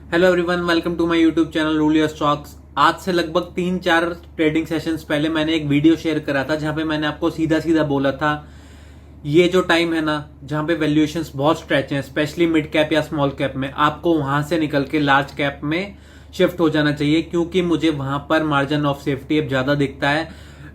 Hello everyone, welcome to my YouTube channel rule your stocks. आज से लगभग 3-4 trading sessions पहले मैंने एक वीडियो शेयर करा था जहां पे मैंने आपको सीधा सीधा बोला था ये जो टाइम है ना जहां पे वैल्यूएशंस बहुत स्ट्रेच हैं, स्पेशली मिड कैप या स्मॉल कैप में, आपको वहां से निकल के लार्ज कैप में शिफ्ट हो जाना चाहिए क्योंकि मुझे वहां पर मार्जिन ऑफ सेफ्टी अब ज्यादा दिखता है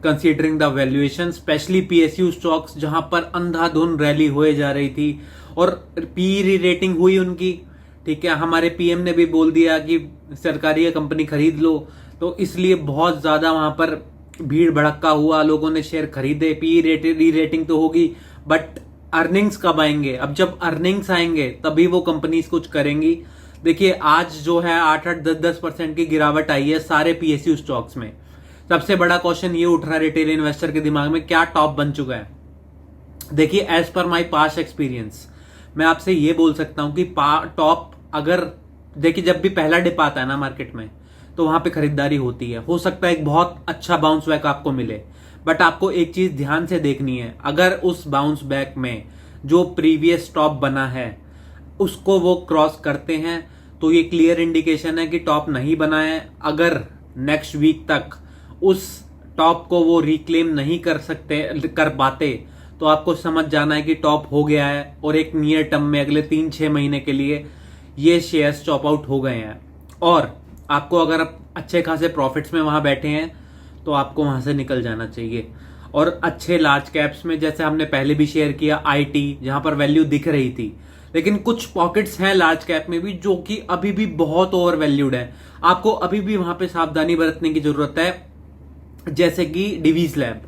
considering the valuation, specially PSU stocks जहां पर अंधाधुंध रैली होए जा रही थी और पी री रेटिंग हुई उनकी। ठीक है, हमारे पीएम ने भी बोल दिया कि सरकारी कंपनी खरीद लो, तो इसलिए बहुत ज्यादा वहां पर भीड़ भड़क्का हुआ, लोगों ने शेयर खरीदे। पी री रेटिंग तो होगी बट अर्निंग्स कब आएंगे? अब जब अर्निंग्स आएंगे तभी वो कंपनीज कुछ करेंगी। देखिए आज जो है 8-10% की गिरावट आई है सारे पीएसयू स्टॉक्स में। सबसे बड़ा क्वेश्चन ये उठ रहा है रिटेल इन्वेस्टर के दिमाग में, क्या टॉप बन चुका है? देखिए as per my past experience मैं आपसे ये बोल सकता हूं कि टॉप, अगर देखिए जब भी पहला डिप आता है ना मार्केट में तो वहां पे खरीदारी होती है, हो सकता है एक बहुत अच्छा बाउंस बैक आपको मिले, बट आपको एक चीज ध्यान से देखनी है, अगर उस बाउंस बैक में जो प्रीवियस टॉप बना है उसको वो क्रॉस करते हैं तो ये क्लियर इंडिकेशन है कि टॉप नहीं बना है। अगर नेक्स्ट वीक तक उस टॉप को वो रिक्लेम नहीं कर पाते तो आपको समझ जाना है कि टॉप हो गया है और एक नियर टर्म में अगले 3-6 महीने के लिए ये शेयर्स चॉप आउट हो गए हैं। और आपको अगर आप अच्छे खासे प्रॉफिट्स में वहां बैठे हैं तो आपको वहां से निकल जाना चाहिए। और अच्छे लार्ज कैप्स में जैसे हमने पहले भी शेयर किया आईटी, जहां पर वैल्यू दिख रही थी, लेकिन कुछ पॉकेट्स हैं लार्ज कैप में भी जो कि अभी भी बहुत ओवर वैल्यूड है, आपको अभी भी वहां पे सावधानी बरतने की जरूरत है। जैसे कि डिवीज लैब,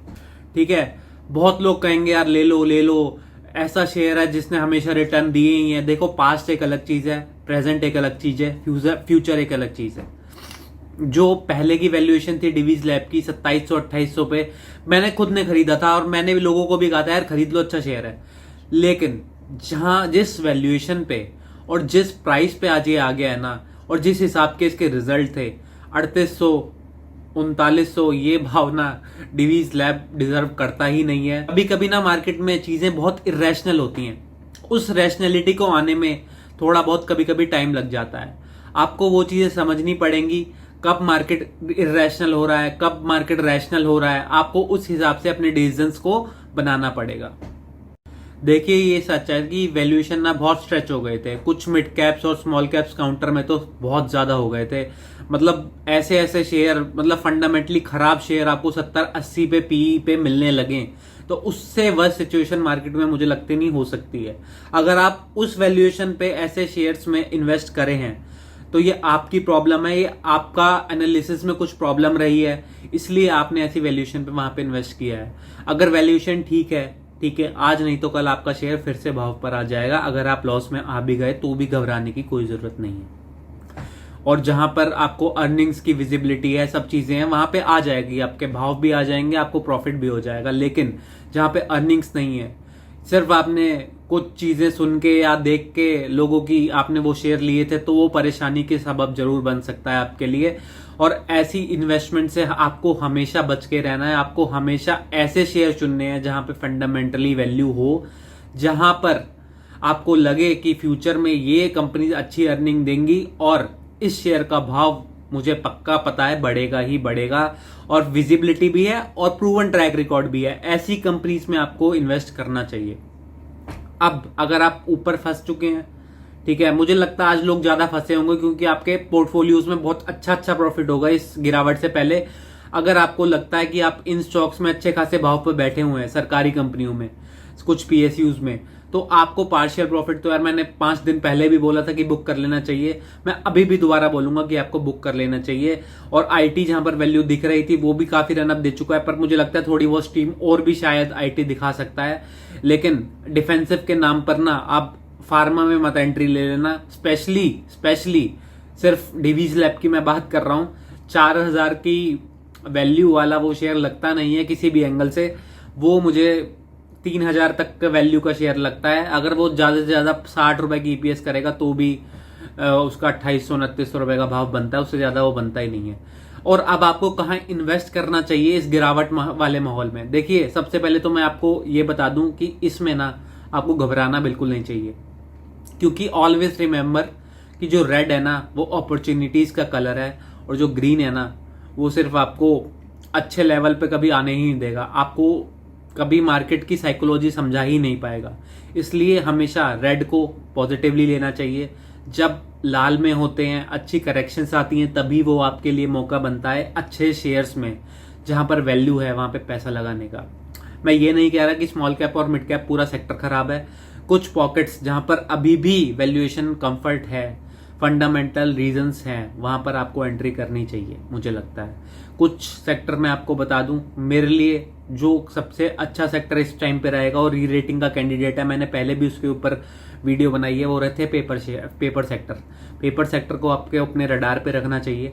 ठीक है, बहुत लोग कहेंगे यार ले लो ले लो, ऐसा शेयर है जिसने हमेशा रिटर्न दिए ही है। देखो पास्ट एक अलग चीज है, प्रेजेंट एक अलग चीज है, फ्यूचर एक अलग चीज है। जो पहले की वैल्यूएशन थी डिवीज लैब की 2700-2800 पे, मैंने खुद ने खरीदा था और मैंने भी लोगों को भी कहा था यार खरीद लो, अच्छा शेयर है। लेकिन जहां जिस वैल्यूएशन पे और जिस प्राइस पे आज ये आ गया है ना, और जिस हिसाब के इसके रिजल्ट थे 3800-3900, ये भावना डिवीज लैब डिजर्व करता ही नहीं है। कभी कभी ना मार्केट में चीजें बहुत इरेशनल होती हैं, उस रैशनैलिटी को आने में थोड़ा बहुत कभी कभी टाइम लग जाता है। आपको वो चीजें समझनी पड़ेंगी, कब मार्केट इरेशनल हो रहा है, कब मार्केट रैशनल हो रहा है, आपको उस हिसाब से अपने डिसीजंस को बनाना पड़ेगा। देखिए ये सच है कि वैल्यूएशन ना बहुत स्ट्रेच हो गए थे, कुछ मिड कैप्स और स्मॉल कैप्स काउंटर में तो बहुत ज्यादा हो गए थे। मतलब ऐसे ऐसे शेयर, मतलब फंडामेंटली खराब शेयर आपको 70-80 पे पीई पे मिलने लगे, तो उससे वह सिचुएशन मार्केट में मुझे लगती नहीं हो सकती है। अगर आप उस वैल्यूएशन पे ऐसे शेयर्स में इन्वेस्ट करे हैं तो ये आपकी प्रॉब्लम है, ये आपका एनालिसिस में कुछ प्रॉब्लम रही है, इसलिए आपने ऐसी वैल्यूएशन पे वहां पे इन्वेस्ट किया है। अगर वैल्यूएशन ठीक है, आज नहीं तो कल आपका शेयर फिर से भाव पर आ जाएगा। अगर आप लॉस में आ भी गए तो भी घबराने की कोई जरूरत नहीं है। और जहां पर आपको अर्निंग्स की विजिबिलिटी है, सब चीजें हैं, वहां पे आ जाएगी, आपके भाव भी आ जाएंगे, आपको प्रॉफिट भी हो जाएगा। लेकिन जहां पे अर्निंग्स नहीं है, सिर्फ आपने कुछ चीजें सुन के या देख के लोगों की आपने वो शेयर लिए थे, तो वो परेशानी के सबब जरूर बन सकता है आपके लिए। और ऐसी इन्वेस्टमेंट से आपको हमेशा बच के रहना है। आपको हमेशा ऐसे शेयर चुनने हैं जहां पे फंडामेंटली वैल्यू हो, जहां पर आपको लगे कि फ्यूचर में ये कंपनी अच्छी अर्निंग देंगी और इस शेयर का भाव मुझे पक्का पता है बढ़ेगा ही बढ़ेगा, और विजिबिलिटी भी है और प्रूवन ट्रैक रिकॉर्ड भी है। ऐसी कंपनीज में आपको इन्वेस्ट करना चाहिए। अब अगर आप ऊपर फंस चुके हैं, ठीक है, मुझे लगता है आज लोग ज्यादा फंसे होंगे क्योंकि आपके पोर्टफोलियोज में बहुत अच्छा प्रॉफिट होगा इस गिरावट से पहले। अगर आपको लगता है कि आप इन स्टॉक्स में अच्छे खासे भाव पर बैठे हुए हैं, सरकारी कंपनियों में, कुछ पीएसयूज में, तो आपको पार्शियल प्रॉफिट तो यार मैंने 5 दिन पहले भी बोला था कि बुक कर लेना चाहिए, मैं अभी भी दोबारा बोलूंगा कि आपको बुक कर लेना चाहिए। और आईटी जहां पर वैल्यू दिख रही थी वो भी काफी रनअप दे चुका है, पर मुझे लगता है थोड़ी बहुत स्टीम और भी शायद आईटी दिखा सकता है। लेकिन डिफेंसिव के नाम पर ना आप फार्मा में मत एंट्री ले लेना, स्पेशली सिर्फ डिवीज लैब की मैं बात कर रहा हूं। 4000 की वैल्यू वाला वो शेयर लगता नहीं है किसी भी एंगल से, वो मुझे 3000 तक का वैल्यू का शेयर लगता है। अगर वो ज्यादा से ज्यादा 60 रुपए की ईपीएस करेगा तो भी उसका 2800-2900 रुपए का भाव बनता है, उससे ज्यादा वो बनता ही नहीं है। और अब आपको कहाँ इन्वेस्ट करना चाहिए इस गिरावट वाले माहौल में? देखिए सबसे पहले तो मैं आपको ये बता दूं कि इसमें ना आपको घबराना बिल्कुल नहीं चाहिए, क्योंकि ऑलवेज रिमेंबर कि जो रेड है ना वो अपॉर्चुनिटीज का कलर है, और जो ग्रीन है ना वो सिर्फ आपको अच्छे लेवल पे कभी आने ही नहीं देगा, आपको कभी मार्केट की साइकोलॉजी समझा ही नहीं पाएगा। इसलिए हमेशा रेड को पॉजिटिवली लेना चाहिए। जब लाल में होते हैं, अच्छी करेक्शंस आती हैं, तभी वो आपके लिए मौका बनता है अच्छे शेयर्स में, जहां पर वैल्यू है वहां पे पैसा लगाने का। मैं ये नहीं कह रहा कि स्मॉल कैप और मिड कैप पूरा सेक्टर खराब है। कुछ पॉकेट्स जहां पर अभी भी वैल्यूएशन कंफर्ट है, फंडामेंटल रीजंस हैं, वहां पर आपको एंट्री करनी चाहिए मुझे लगता है। कुछ सेक्टर मैं आपको बता दूं, मेरे लिए जो सबसे अच्छा सेक्टर इस टाइम पे रहेगा और री रेटिंग का कैंडिडेट है, मैंने पहले भी उसके ऊपर वीडियो बनाई है, वो रहते हैं पेपर सेक्टर। पेपर सेक्टर को आपके अपने रडार पे रखना चाहिए।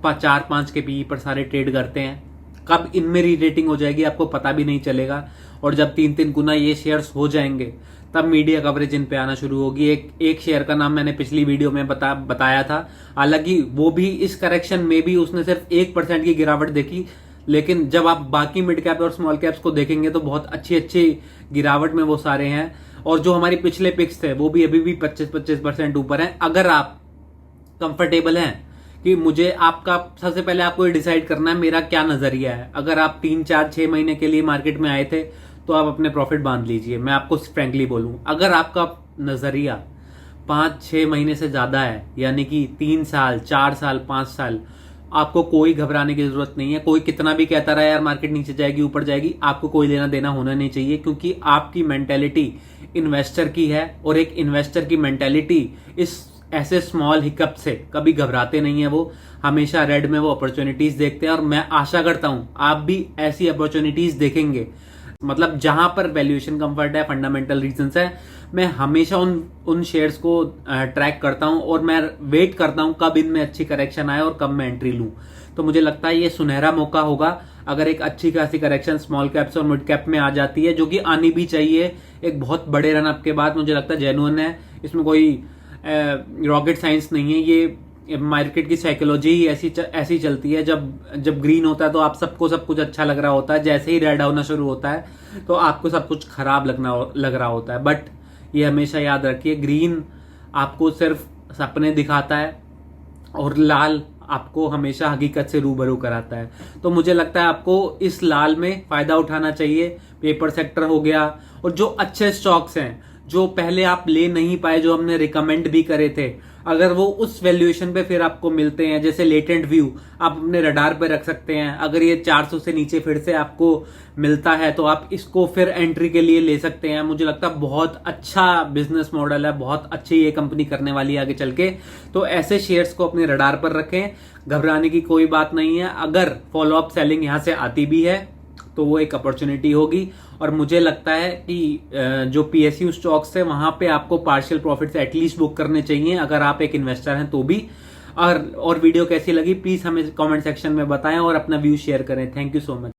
4-5 के पीई पर सारे ट्रेड करते हैं, कब इनमें री रेटिंग हो जाएगी आपको पता भी नहीं चलेगा, और जब 3-3 गुना ये शेयर्स हो जाएंगे तब मीडिया कवरेज इन पे आना शुरू होगी। एक शेयर का नाम मैंने पिछली वीडियो में बताया था, हालांकि वो भी इस करेक्शन में भी उसने सिर्फ 1% की गिरावट देखी, लेकिन जब आप बाकी मिड कैप और स्मॉल कैप्स को देखेंगे तो बहुत अच्छी अच्छी गिरावट में वो सारे हैं। और जो हमारी पिछले पिक्स थे वो भी अभी भी 25% ऊपर हैं। अगर आप कंफर्टेबल हैं कि मुझे आपका सबसे पहले आपको ये डिसाइड करना है मेरा क्या नजरिया है। अगर आप 3-4-6 महीने के लिए मार्केट में आए थे तो आप अपने प्रॉफिट बांध लीजिए। मैं आपको फ्रेंकली बोलूं, अगर आपका नजरिया 5-6 महीने से ज्यादा है, यानी कि 3 साल, 4 साल, 5 साल, आपको कोई घबराने की जरूरत नहीं है। कोई कितना भी कहता रहा यार मार्केट नीचे जाएगी ऊपर जाएगी, आपको कोई लेना देना होना नहीं चाहिए, क्योंकि आपकी मेंटेलिटी इन्वेस्टर की है, और एक इन्वेस्टर की मेंटेलिटी इस ऐसे स्मॉल हिकअप से कभी घबराते नहीं है। वो हमेशा रेड में वो अपॉर्चुनिटीज देखते हैं, और मैं आशा करता हूं आप भी ऐसी अपॉर्चुनिटीज देखेंगे, मतलब जहां पर वैल्यूएशन कंफर्ट है, फंडामेंटल रीजंस है। मैं हमेशा उन शेयर्स को ट्रैक करता हूं, और मैं वेट करता हूं कब इनमें अच्छी करेक्शन आए और कब मैं एंट्री लूं। तो मुझे लगता है ये सुनहरा मौका होगा अगर एक अच्छी खासी करेक्शन स्मॉल कैप्स और मिड कैप में आ जाती है, जो कि आनी भी चाहिए एक बहुत बड़े रनअप के बाद। मुझे लगता है जेन्युइन है, इसमें कोई रॉकेट साइंस नहीं है। ये मार्केट की साइकोलॉजी ही ऐसी चलती है। जब ग्रीन होता है तो आप सबको सब कुछ अच्छा लग रहा होता है, जैसे ही रेड होना शुरू होता है तो आपको सब कुछ खराब लग रहा होता है। बट ये हमेशा याद रखिए, ग्रीन आपको सिर्फ सपने दिखाता है और लाल आपको हमेशा हकीकत से रूबरू कराता है। तो मुझे लगता है आपको इस लाल में फायदा उठाना चाहिए। पेपर सेक्टर हो गया, और जो अच्छे स्टॉक्स हैं जो पहले आप ले नहीं पाए, जो हमने रिकमेंड भी करे थे, अगर वो उस वैल्यूएशन पे फिर आपको मिलते हैं, जैसे लेटेंट व्यू आप अपने रडार पे रख सकते हैं। अगर ये 400 से नीचे फिर से आपको मिलता है तो आप इसको फिर एंट्री के लिए ले सकते हैं। मुझे लगता है बहुत अच्छा बिजनेस मॉडल है, बहुत अच्छी ये कंपनी करने वाली है आगे चल के। तो ऐसे शेयर्स को अपने रडार पर रखें, घबराने की कोई बात नहीं है। अगर फॉलो अप सेलिंग यहां से आती भी है तो वो एक अपॉर्चुनिटी होगी, और मुझे लगता है कि जो पीएसयू स्टॉक्स है वहां पे आपको पार्शियल प्रॉफिट्स एटलीस्ट बुक करने चाहिए अगर आप एक इन्वेस्टर हैं तो भी। और वीडियो कैसी लगी प्लीज हमें कमेंट सेक्शन में बताएं और अपना व्यू शेयर करें। Thank you so much.